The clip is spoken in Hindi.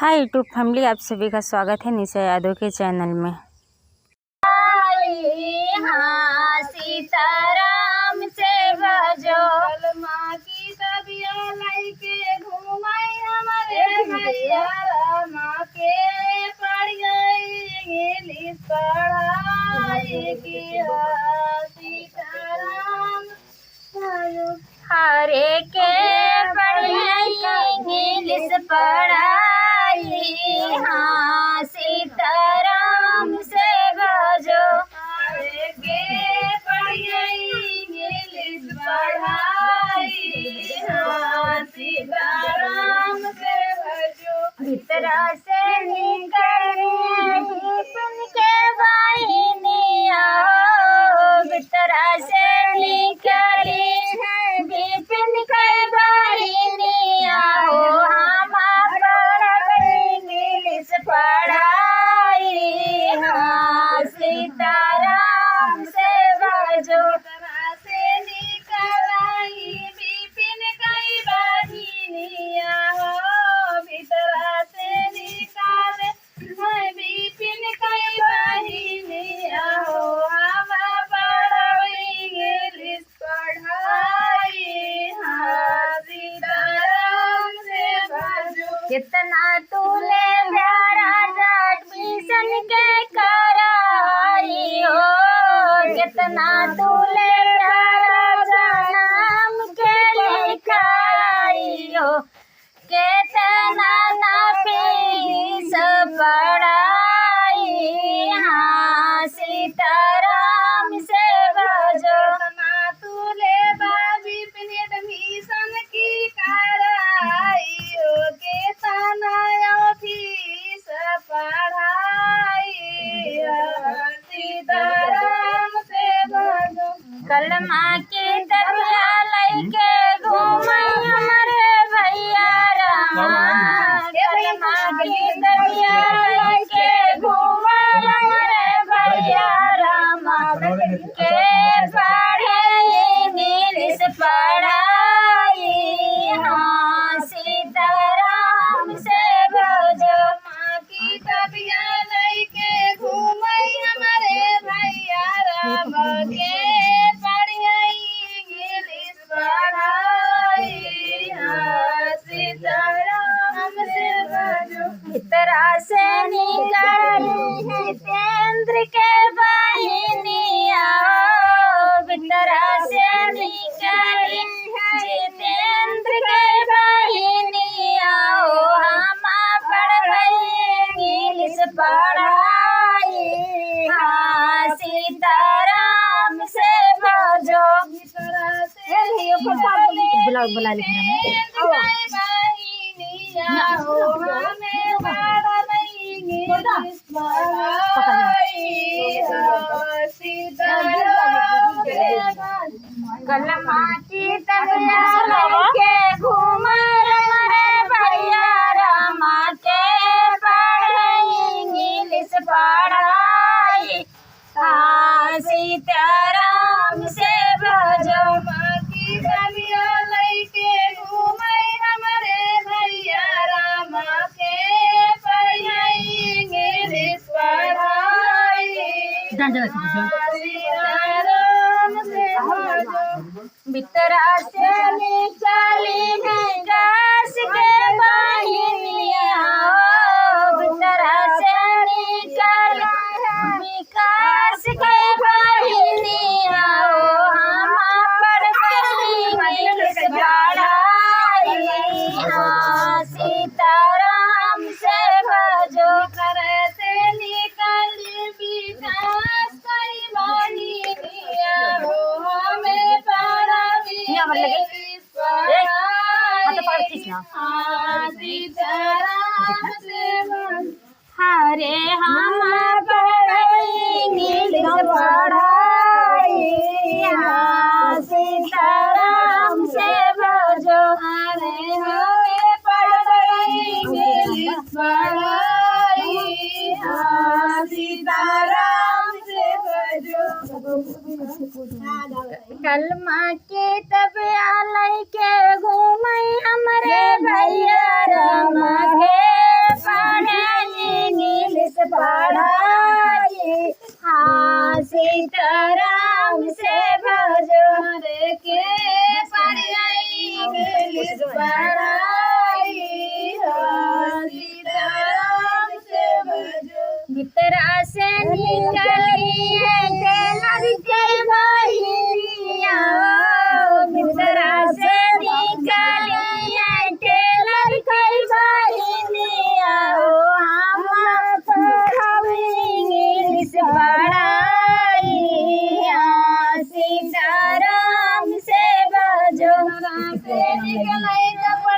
हाय यूट्यूब फैमिली, आप सभी का स्वागत है निशा यादव के चैनल में। हाँ सीताराम से भजो माँ की तबिया लैके घूमाई हमारे भैया माँ के पड़ गई पढ़ाई की सीताराम हरे के पड़ गई इंग्लिश पढ़ाई। हाँ सीताराम से भजो हरे के पड़ गई इंग्लिश पढ़ाई। हाँ सीताराम से भजो भीतरा से निकले टिफिन के वाहिनिया भीतरा से निकली टिफिन के वाहिनिया हम इंग्लिश पढ़ाई। हाँ सीताराम से भजो से निकलाई बिपिन कई वाहिनिया हो भीतरा से निकाले बिपिन कई वाहिनिया हो हम इंग्लिश पढ़ाई। हाँ सीताराम से भजो कितना तूले प्यारा एडमिशन के कराई हो कितना तूले प्यारा नाम के लिखाई हो कितना ना फीस पढ़ाई। हाँ सीताराम से भजो कितना तूले बाबी एडमिशन की कराई हो कितना फीस पढ़ाई। सीताराम से भजो कल माँ की तबिया लैके घूमई हमारे भैया रामा कल माँ की तबिया लैके घूमई हमारे भैया रामा के पढ़े इंग्लिश पढ़ाई। हाँ सीताराम से भजो माँ की तबिया लैके घूमई हमारे भैया रामा के पढ़े इंग्लिश पढ़ाई। हाँ सीताराम से भजो भीतरा से निकली जितेंद्र के वाहिनिया भीतरा से निकली जितेंद्र के वाहिनिया हम पढ़ इंग्लिश पढ़ाई। हाँ सीताराम से भजो भीतरा से बुला कल माँ की तबिया के घूमर हमारे भैया रामा के पढ़े इंग्लिश पढ़ाई। हाँ सीताराम से भजो माँ की तबिया लैके घूमई हमारे भैया रामा के पढ़े इंग्लिश पढ़ाई। सीताराम से भजो भीतरा से निकली है घास के वाहिनिया भीतरा से निकली विकास के वाहिनिया हम पढ़ इंग्लिश पढ़ाई। हाँ सीताराम से भजो कर से निकली विकास के वाहिनिया हमें हरे हम इंग्लिश पढ़ाई। हाँ सीताराम से भजो हरे हमें इंग्लिश पढ़ाई। हाँ सीताराम से भजो कल माँ की तबिया लैके घूमई हमारे भैया रामा के कपड़ा